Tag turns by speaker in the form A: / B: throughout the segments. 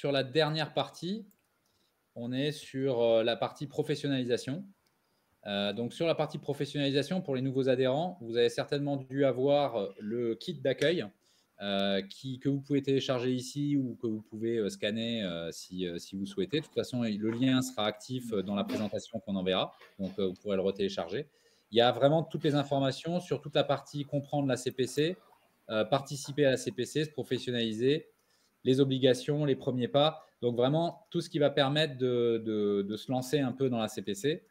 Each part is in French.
A: sur la dernière partie, on est sur la partie professionnalisation. Donc, sur la partie professionnalisation, pour les nouveaux adhérents, vous avez certainement dû avoir le kit d'accueil que vous pouvez télécharger ici ou que vous pouvez scanner si vous souhaitez. De toute façon, le lien sera actif dans la présentation qu'on enverra. Donc, vous pourrez le retélécharger. Il y a vraiment toutes les informations sur toute la partie comprendre la CPC, participer à la CPC, se professionnaliser, les obligations, les premiers pas. Donc, vraiment, tout ce qui va permettre de se lancer un peu dans la CPC.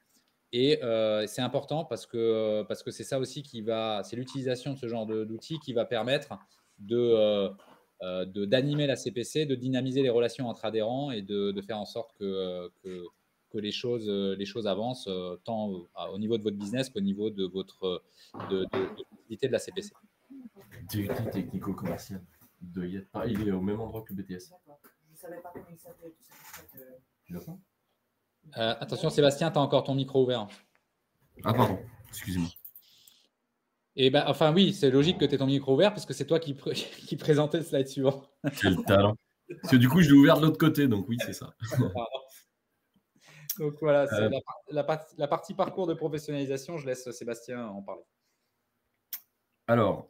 A: Et c'est important parce que c'est ça aussi c'est l'utilisation de ce genre d'outils qui va permettre d'animer la CPC, de dynamiser les relations entre adhérents et de faire en sorte que les choses avancent tant au niveau de votre business qu'au niveau de votre l'activité de la CPC.
B: DUT technico-commercial. Il est au même endroit que le BTS.
C: Je ne savais pas comment il s'appelait.
B: Tu l'as pas
A: Attention Sébastien, tu as encore ton micro ouvert.
B: Ah pardon, excusez-moi.
A: Et enfin oui, c'est logique que tu aies ton micro ouvert parce que c'est toi qui présentais le slide suivant.
B: C'est le talent. Parce que du coup, je l'ai ouvert de l'autre côté, donc oui, c'est ça.
A: Donc voilà, c'est la partie parcours de professionnalisation. Je laisse Sébastien en parler.
B: Alors,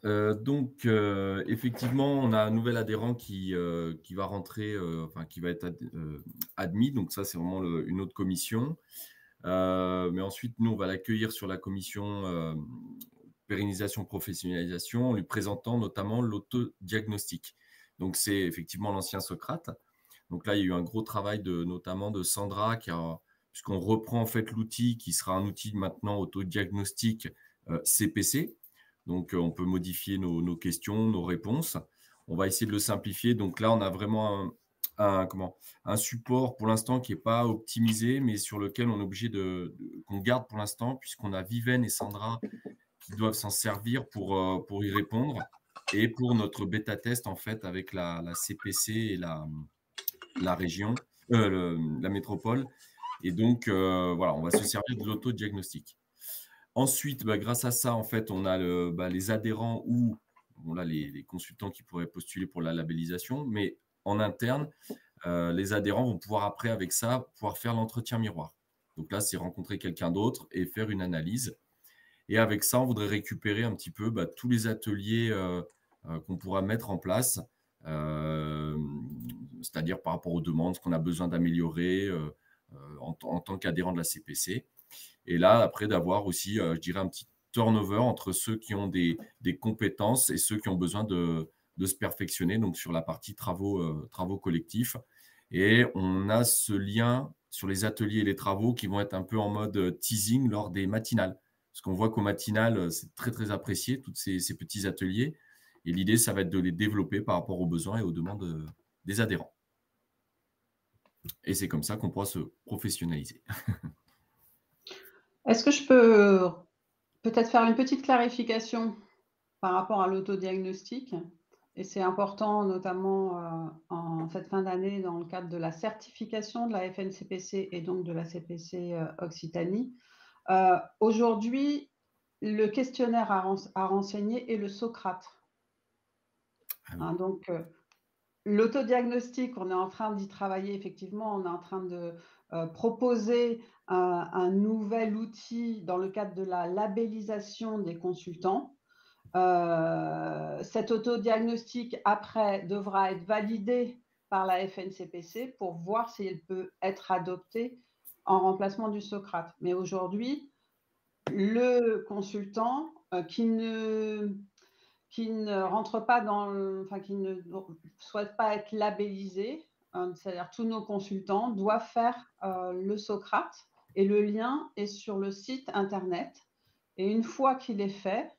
B: effectivement, on a un nouvel adhérent qui va rentrer, qui va être admis. Donc ça, c'est vraiment une autre commission. Mais ensuite, nous, on va l'accueillir sur la commission pérennisation, professionnalisation, en lui présentant notamment l'autodiagnostic. Donc, c'est effectivement l'ancien Socrate. Donc là, il y a eu un gros travail notamment de Sandra, puisqu'on reprend en fait l'outil qui sera un outil maintenant autodiagnostic CPC. Donc, on peut modifier nos questions, nos réponses. On va essayer de le simplifier. Donc là, on a vraiment un support pour l'instant qui n'est pas optimisé, mais sur lequel on est obligé qu'on garde pour l'instant, puisqu'on a Viven et Sandra qui doivent s'en servir pour y répondre. Et pour notre bêta-test, en fait, avec la CPC et la région, la métropole. Et donc, voilà, on va se servir de l'autodiagnostic. Ensuite, grâce à ça, en fait, on a les adhérents ou les consultants qui pourraient postuler pour la labellisation, mais en interne, les adhérents vont pouvoir après, avec ça, pouvoir faire l'entretien miroir. Donc là, c'est rencontrer quelqu'un d'autre et faire une analyse. Et avec ça, on voudrait récupérer un petit peu tous les ateliers qu'on pourra mettre en place, c'est-à-dire par rapport aux demandes, ce qu'on a besoin d'améliorer en tant qu'adhérent de la CPC. Et là, après, d'avoir aussi, je dirais, un petit turnover entre ceux qui ont des compétences et ceux qui ont besoin de se perfectionner, donc sur la partie travaux collectifs. Et on a ce lien sur les ateliers et les travaux qui vont être un peu en mode teasing lors des matinales. Parce qu'on voit qu'au matinal, c'est très, très apprécié, tous ces petits ateliers. Et l'idée, ça va être de les développer par rapport aux besoins et aux demandes des adhérents. Et c'est comme ça qu'on pourra se professionnaliser.
D: Est-ce que je peux peut-être faire une petite clarification par rapport à l'autodiagnostic? Et c'est important, notamment en cette fin d'année, dans le cadre de la certification de la FNCPC et donc de la CPC Occitanie. Aujourd'hui, le questionnaire à renseigner est le Socrate. Donc, l'autodiagnostic, on est en train d'y travailler, effectivement, on est en train de proposer un nouvel outil dans le cadre de la labellisation des consultants. Cet autodiagnostic, après, devra être validé par la FNCPC pour voir si elle peut être adoptée en remplacement du Socrate. Mais aujourd'hui, le consultant qui ne rentre pas qui ne souhaite pas être labellisé, c'est-à-dire tous nos consultants doivent faire le Socrate et le lien est sur le site internet. Et une fois qu'il est fait,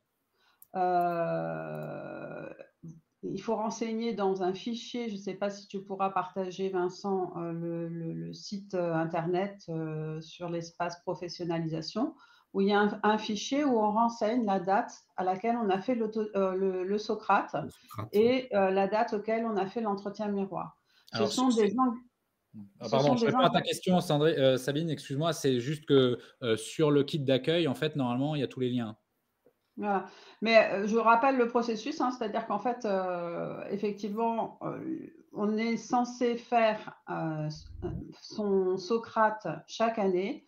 D: il faut renseigner dans un fichier, je ne sais pas si tu pourras partager, Vincent, le site internet sur l'espace professionnalisation, où il y a un fichier où on renseigne la date à laquelle on a fait le Socrate et la date auquel on a fait l'entretien miroir.
A: Alors,
D: ce sont des
A: pardon, je réponds à ta question, Sabine, excuse-moi, c'est juste que sur le kit d'accueil, en fait, normalement, il y a tous les liens.
D: Voilà. Mais je rappelle le processus, hein, c'est-à-dire qu'en fait, effectivement, on est censé faire son Socrate chaque année.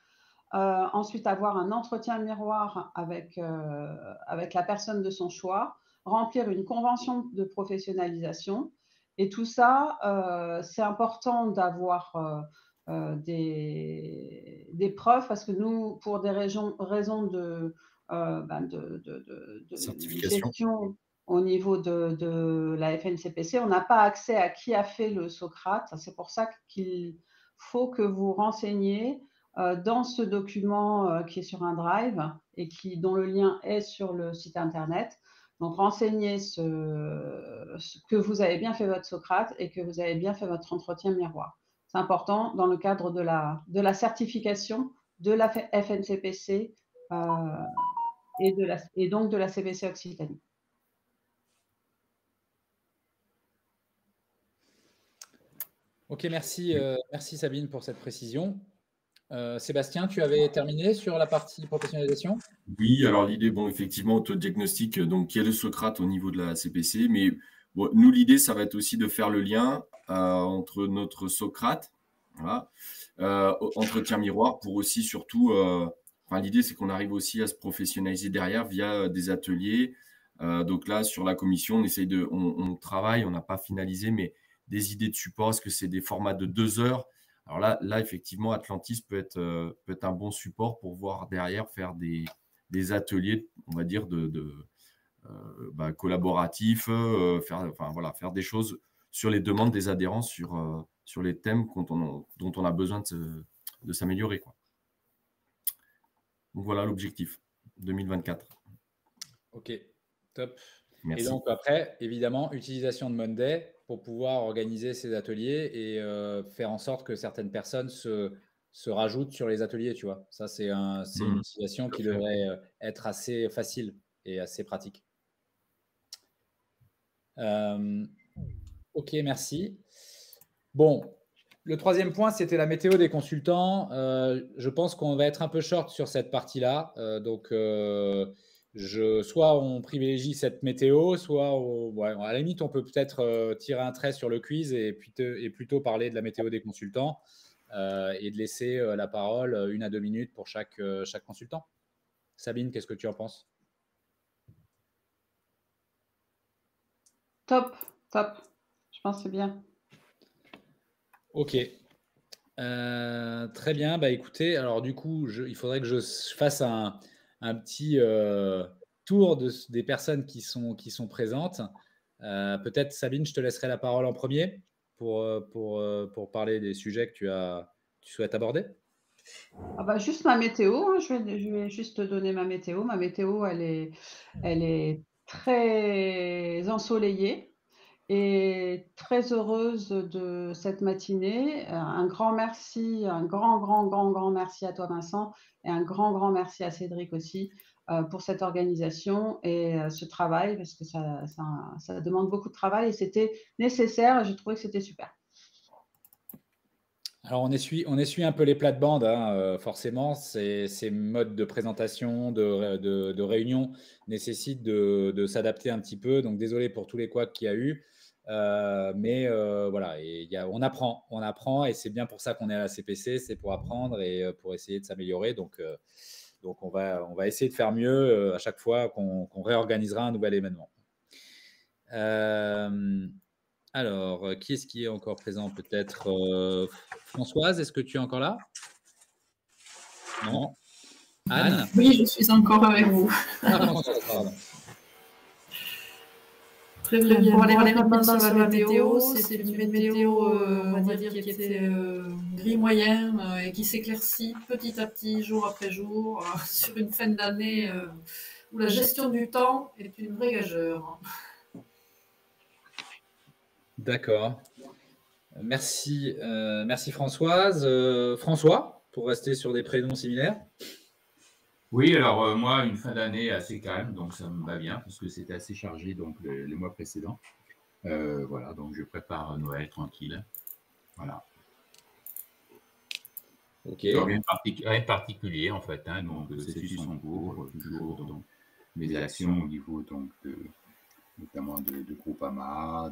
D: Ensuite, avoir un entretien miroir avec la personne de son choix, remplir une convention de professionnalisation. Et tout ça, c'est important d'avoir des preuves parce que nous, pour des raisons de
B: Certification.
D: gestion au niveau de la FNCPC, on n'a pas accès à qui a fait le Socrate. C'est pour ça qu'il faut que vous renseigniez dans ce document qui est sur un drive et dont le lien est sur le site internet. Donc, renseignez que vous avez bien fait votre Socrate et que vous avez bien fait votre entretien miroir. C'est important dans le cadre de la certification de la FNCPC et donc de la CPC Occitanie.
A: Ok, merci Sabine pour cette précision. Sébastien, tu avais terminé sur la partie professionnalisation?
B: Oui, alors l'idée, bon, effectivement, autodiagnostic, donc il y a le Socrate au niveau de la CPC, mais bon, nous, l'idée, ça va être aussi de faire le lien entre notre Socrate, voilà, entretien miroir, pour aussi surtout, l'idée, c'est qu'on arrive aussi à se professionnaliser derrière via des ateliers. Donc là, sur la commission, on travaille, on n'a pas finalisé, mais des idées de support, est-ce que c'est des formats de 2 heures? Alors là, effectivement, Atlantis peut être un bon support pour voir derrière faire des ateliers, on va dire, collaboratifs, faire des choses sur les demandes des adhérents, sur les thèmes dont on a besoin de s'améliorer, quoi. Donc voilà l'objectif 2024.
A: Ok, top.
B: Merci.
A: Et donc après, évidemment, utilisation de Monday pour pouvoir organiser ces ateliers et faire en sorte que certaines personnes se rajoutent sur les ateliers, tu vois. Ça, c'est une utilisation qui devrait être assez facile et assez pratique. Ok, merci. Bon, le troisième point, c'était la météo des consultants. Je pense qu'on va être un peu short sur cette partie-là. Soit on privilégie cette météo, soit à la limite, on peut peut-être tirer un trait sur le quiz et plutôt parler de la météo des consultants et de laisser la parole 1 à 2 minutes pour chaque consultant. Sabine, qu'est-ce que tu en penses?
D: Top. Je pense que c'est bien.
A: Ok. Très bien. Bah, écoutez, alors du coup, il faudrait que je fasse un petit tour des personnes qui sont présentes. Peut-être, Sabine, je te laisserai la parole en premier pour parler des sujets que tu souhaites aborder.
D: Juste ma météo, hein. Je vais juste te donner ma météo. Ma météo, elle est très ensoleillée et très heureuse de cette matinée. Un grand merci, un grand merci à toi, Vincent, et un grand merci à Cédric aussi pour cette organisation et ce travail, parce que ça demande beaucoup de travail et c'était nécessaire et j'ai trouvé que c'était super.
A: Alors, on essuie un peu les plates-bandes, hein, forcément. Ces modes de présentation, de réunion nécessitent de s'adapter un petit peu. Donc, désolé pour tous les couacs qu'il y a eu. Mais voilà, on apprend et c'est bien pour ça qu'on est à la CPC, c'est pour apprendre et pour essayer de s'améliorer. Donc on va essayer de faire mieux à chaque fois qu'on réorganisera un nouvel événement. Alors, qui est-ce qui est encore présent? Peut-être Françoise, est-ce que tu es encore là? Non. Anne?
E: Oui, je suis encore avec vous.
A: Ah, Françoise, pardon.
E: Très bien. Pour aller rapidement sur la météo, c'est une météo, on va dire, qui était gris moyen et qui s'éclaircit petit à petit, jour après jour, sur une fin d'année où la gestion du temps est une vraie gageure.
A: D'accord. Merci Françoise. François, pour rester sur des prénoms similaires.
F: Oui, alors moi, une fin d'année assez calme, donc ça me va bien, parce que c'était assez chargé donc les mois précédents. Voilà, donc je prépare Noël tranquille. Voilà.
A: Ok.
F: Rien de particulier en fait, hein, donc c'est suit son cours toujours. Donc mes actions au niveau donc notamment de Groupama,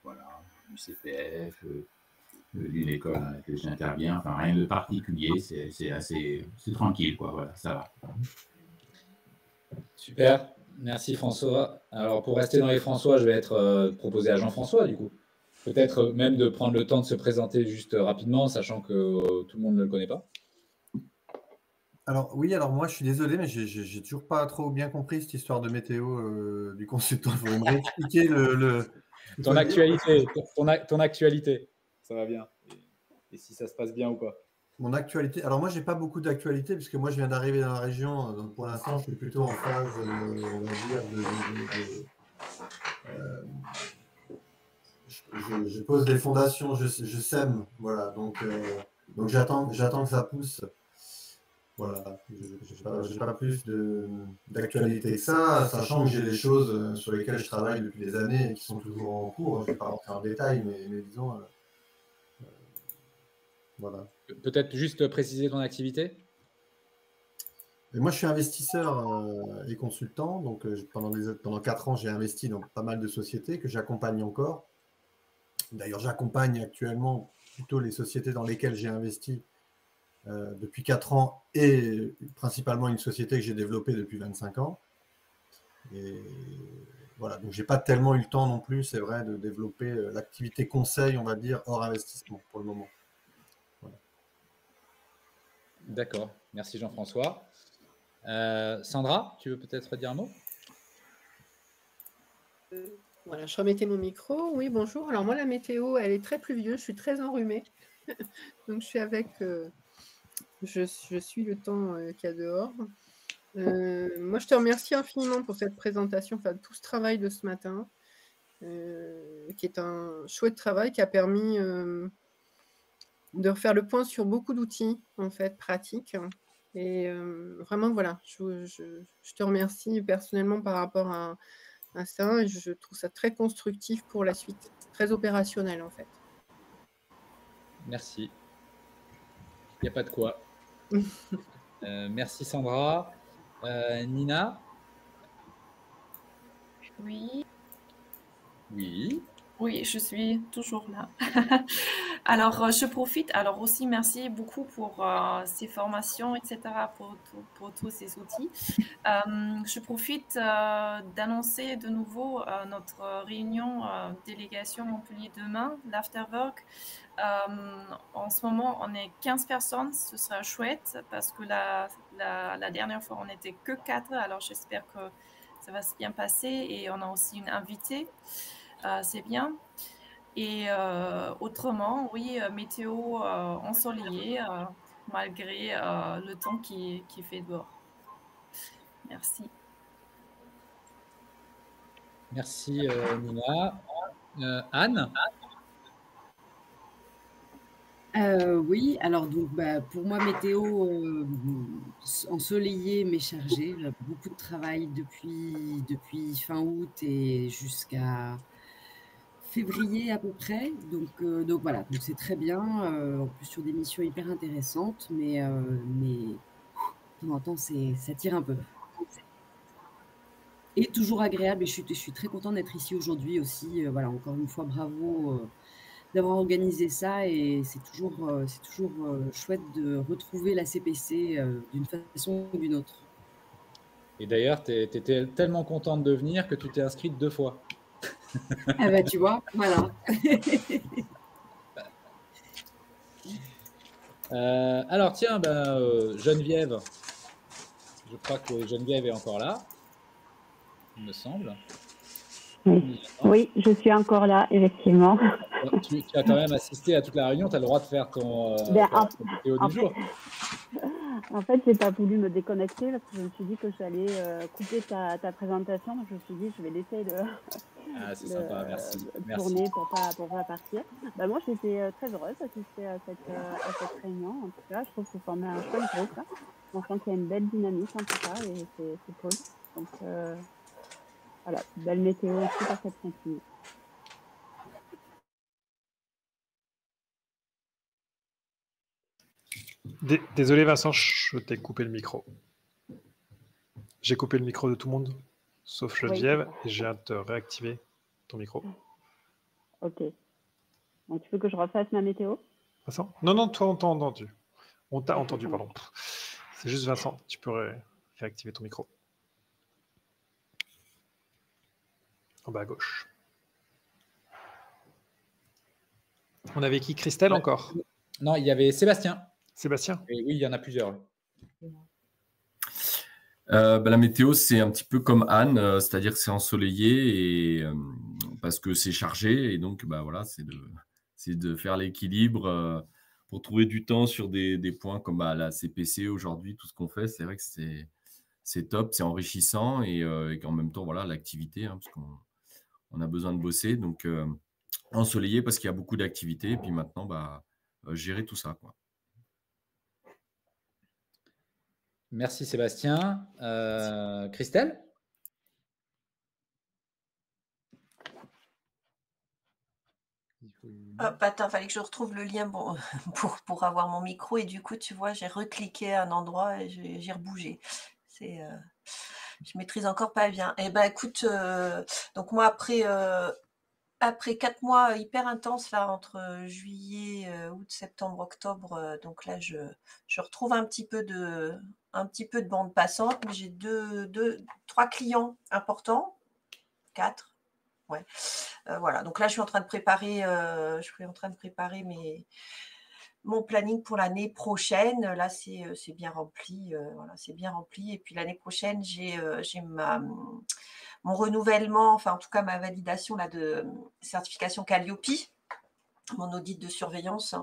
F: voilà, du CPF, d'une école à laquelle j'interviens. Enfin, rien de particulier, c'est tranquille, quoi. Voilà, ça va.
A: Super, merci François. Alors pour rester dans les François, je vais être proposé à Jean-François du coup. Peut-être même de prendre le temps de se présenter juste rapidement, sachant que tout le monde ne le connaît pas.
G: Alors oui, alors moi je suis désolé, mais j'ai toujours pas trop bien compris cette histoire de météo du consultant. Il faudrait me réexpliquer
A: ton actualité, ton actualité, ça va bien. Et si ça se passe bien ou pas.
G: Mon actualité. Alors moi j'ai pas beaucoup d'actualité puisque moi je viens d'arriver dans la région, donc pour l'instant je suis plutôt en phase, on va dire, je pose des fondations, je sème, voilà. Donc j'attends que ça pousse. Voilà, je n'ai pas plus d'actualité que ça, sachant que j'ai des choses sur lesquelles je travaille depuis des années et qui sont toujours en cours. Je ne vais pas rentrer en détail, mais disons, voilà.
A: Peut-être juste préciser ton activité.
G: Et moi, je suis investisseur et consultant. Donc, pendant 4 ans, j'ai investi dans pas mal de sociétés que j'accompagne encore. D'ailleurs, j'accompagne actuellement plutôt les sociétés dans lesquelles j'ai investi depuis 4 ans et principalement une société que j'ai développée depuis 25 ans. Et voilà, donc j'ai pas tellement eu le temps non plus, c'est vrai, de développer l'activité conseil, on va dire, hors investissement pour le moment. Voilà.
A: D'accord, merci Jean-François. Sandra, tu veux peut-être dire un mot?
E: Voilà, je remettais mon micro. Oui, bonjour. Alors moi, la météo, elle est très pluvieuse, je suis très enrhumée. Donc je suis avec... je suis le temps qu'il y a dehors. Moi, je te remercie infiniment pour cette présentation, enfin tout ce travail de ce matin, qui est un chouette travail qui a permis de refaire le point sur beaucoup d'outils en fait pratiques. Et vraiment, voilà, je te remercie personnellement par rapport à ça. Et je trouve ça très constructif pour la suite, très opérationnel en fait.
A: Merci. Il n'y a pas de quoi. Merci Sandra. Nina?
H: Oui.
A: Oui.
H: Oui, je suis toujours là. Alors, je profite. Alors aussi, merci beaucoup pour ces formations, etc., pour tous ces outils. Je profite d'annoncer de nouveau notre réunion délégation Montpellier demain, l'afterwork. En ce moment, on est 15 personnes. Ce sera chouette parce que la dernière fois, on n'était que 4. Alors, j'espère que ça va se bien passer. Et on a aussi une invitée. C'est bien. Et autrement, oui, météo ensoleillée malgré le temps qui fait dehors. Merci.
A: Merci Nina. Anne?
I: Oui, alors donc pour moi météo ensoleillé mais chargé, beaucoup de travail depuis fin août et jusqu'à février à peu près, donc voilà, donc c'est très bien, en plus sur des missions hyper intéressantes, mais de temps en temps ça tire un peu. Et toujours agréable, et je suis très contente d'être ici aujourd'hui aussi, voilà, encore une fois bravo d'avoir organisé ça, et c'est toujours chouette de retrouver la CPC d'une façon ou d'une autre.
A: Et d'ailleurs, tu étais tellement contente de venir que tu t'es inscrite 2 fois.
I: Ah bah tu vois, voilà.
A: Alors tiens, Geneviève, je crois que Geneviève est encore là, il me semble.
J: Oui, je suis encore là, effectivement.
A: Tu as quand même assisté à toute la réunion, tu as le droit de faire ton vidéo du jour.
J: En fait, j'ai pas voulu me déconnecter parce que je me suis dit que j'allais couper ta présentation. Donc je me suis dit, je vais laisser
A: sympa, merci.
J: tourner pour pas partir. Moi, j'étais très heureuse d'assister à cette réunion. En tout cas, je trouve que vous formez un chouette groupe. On sent qu'il y a une belle dynamique en tout cas et c'est cool. Donc voilà, belle météo aussi pour cette continue.
K: Désolé Vincent, je t'ai coupé le micro. J'ai coupé le micro de tout le monde, sauf
J: Oui,
K: Geneviève,
J: c'est ça.
K: et j'ai hâte de réactiver ton micro.
J: Ok. Donc, tu veux que je refasse ma météo?
K: Vincent? Non, toi, on t'a entendu. On t'a
J: Ok,
K: entendu,
J: ça
K: pardon. C'est juste Vincent, tu peux réactiver ton micro. En bas à gauche. On avait qui? Christelle encore?
A: Non, il y avait Sébastien.
K: Sébastien?
A: Et oui, il y en a plusieurs.
B: La météo, c'est un petit peu comme Anne, c'est-à-dire que c'est ensoleillé et parce que c'est chargé et donc voilà, c'est de faire l'équilibre pour trouver du temps sur des points comme la CPC aujourd'hui, tout ce qu'on fait, c'est vrai que c'est top, c'est enrichissant et qu'en même temps, voilà, l'activité, parce qu'on a besoin de bosser, donc ensoleillé parce qu'il y a beaucoup d'activités et puis maintenant, gérer tout ça, quoi.
A: Merci Sébastien. Christelle?
L: Hop, attends, fallait que je retrouve le lien pour avoir mon micro et du coup, tu vois, j'ai recliqué à un endroit et j'ai rebougé. Je maîtrise encore pas bien. Eh ben, écoute, donc moi après 4 mois hyper intenses là entre juillet, août, septembre, octobre, donc là je retrouve un petit peu de bande passante, mais j'ai 3 clients importants, 4. Ouais. Voilà, donc là je suis en train de préparer, mon planning pour l'année prochaine. Là c'est bien rempli, voilà, c'est bien rempli. Et puis l'année prochaine j'ai mon renouvellement, enfin en tout cas ma validation là de certification Calliope, mon audit de surveillance.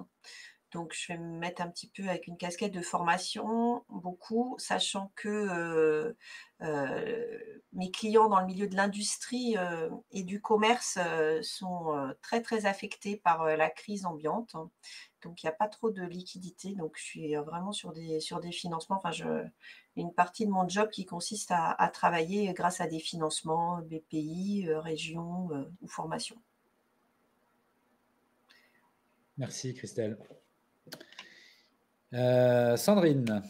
L: Donc, je vais me mettre un petit peu avec une casquette de formation, beaucoup, sachant que mes clients dans le milieu de l'industrie et du commerce sont très, très affectés par la crise ambiante. Donc, il n'y a pas trop de liquidité. Donc, je suis vraiment sur des financements. Enfin, une partie de mon job qui consiste à travailler grâce à des financements, BPI, région ou formation.
A: Merci Christelle. Sandrine.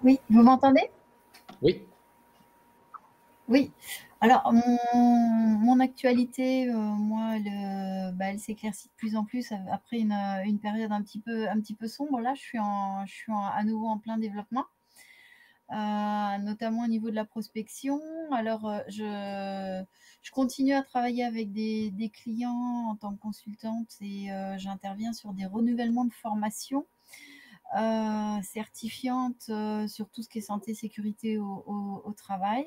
M: Oui, vous m'entendez?
A: Oui.
M: Oui. Alors, mon actualité, moi, elle s'éclaircit de plus en plus après une période un petit peu sombre. Là, je suis à nouveau en plein développement, notamment au niveau de la prospection. Alors, je continue à travailler avec des clients en tant que consultante et j'interviens sur des renouvellements de formation certifiante sur tout ce qui est santé, sécurité au travail.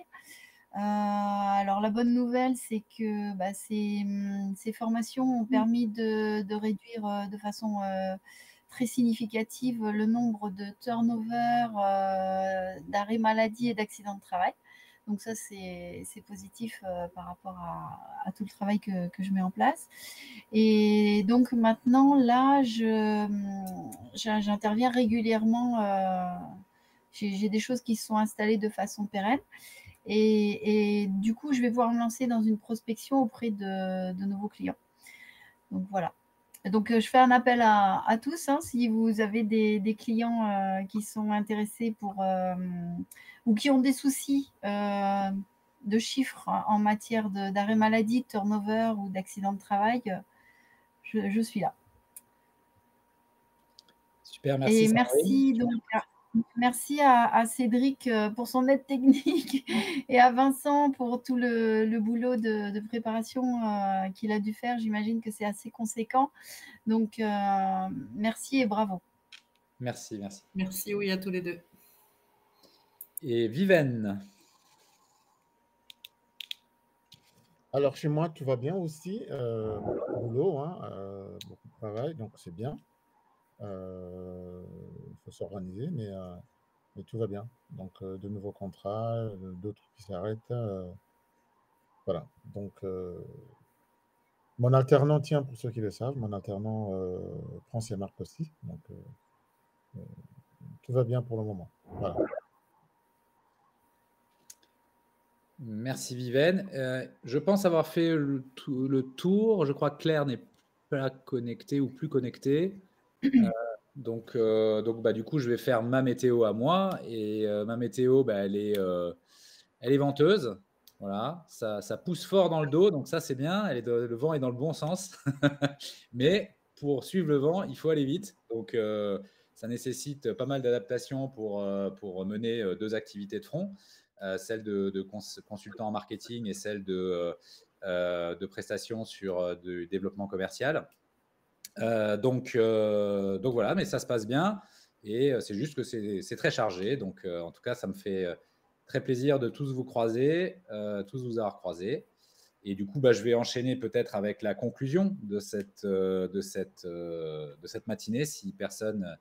M: Alors la bonne nouvelle, c'est que ces formations ont permis de réduire de façon très significative le nombre de turnover, d'arrêts maladie et d'accidents de travail. Donc ça, c'est positif par rapport à tout le travail que je mets en place. Et donc maintenant, là, j'interviens régulièrement. J'ai des choses qui se sont installées de façon pérenne. Et du coup, je vais pouvoir me lancer dans une prospection auprès de nouveaux clients. Donc voilà. Donc je fais un appel à tous. Si vous avez des clients qui sont intéressés ou qui ont des soucis de chiffres en matière d'arrêt maladie, de turnover ou d'accident de travail, je suis là.
A: Super, merci.
M: Et merci donc. Merci à Cédric pour son aide technique et à Vincent pour tout le boulot de préparation qu'il a dû faire. J'imagine que c'est assez conséquent. Donc, merci et bravo.
A: Merci.
E: Merci, oui, à tous les deux.
A: Et Viven.
N: Alors, chez moi, tout va bien aussi. Boulot, beaucoup de travail, donc c'est bien. Il faut s'organiser, mais tout va bien. Donc, de nouveaux contrats, d'autres qui s'arrêtent. Voilà. Donc, mon alternant, tiens, pour ceux qui le savent, mon alternant prend ses marques aussi. Donc, tout va bien pour le moment. Voilà.
A: Merci Viven. Je pense avoir fait le tour. Je crois que Claire n'est pas connectée ou plus connectée. Donc, du coup, je vais faire ma météo à moi. Et ma météo, elle est venteuse. Voilà, ça pousse fort dans le dos, donc ça c'est bien. Le vent est dans le bon sens. Mais pour suivre le vent, il faut aller vite. Donc ça nécessite pas mal d'adaptations pour mener 2 activités de front, celle de consultant en marketing et celle de prestations sur du développement commercial. Donc voilà, mais ça se passe bien et c'est juste que c'est très chargé. Donc en tout cas, ça me fait très plaisir de tous vous croiser, tous vous avoir croisés. Et du coup, je vais enchaîner peut-être avec la conclusion de cette matinée si personne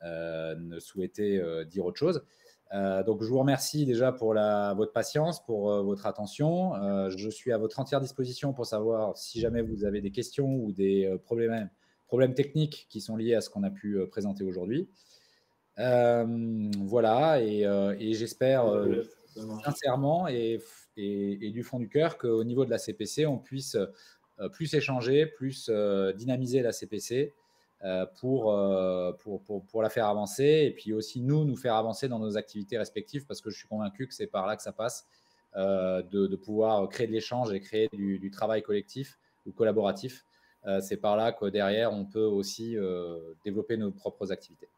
A: ne souhaitait dire autre chose. Donc, je vous remercie déjà pour votre patience, pour votre attention. Je suis à votre entière disposition pour savoir si jamais vous avez des questions ou des problèmes techniques qui sont liés à ce qu'on a pu présenter aujourd'hui. Voilà, et j'espère sincèrement et du fond du cœur qu'au niveau de la CPC, on puisse plus échanger, plus dynamiser la CPC pour la faire avancer et puis aussi nous faire avancer dans nos activités respectives parce que je suis convaincu que c'est par là que ça passe, de pouvoir créer de l'échange et créer du travail collectif ou collaboratif. C'est par là que derrière, on peut aussi développer nos propres activités.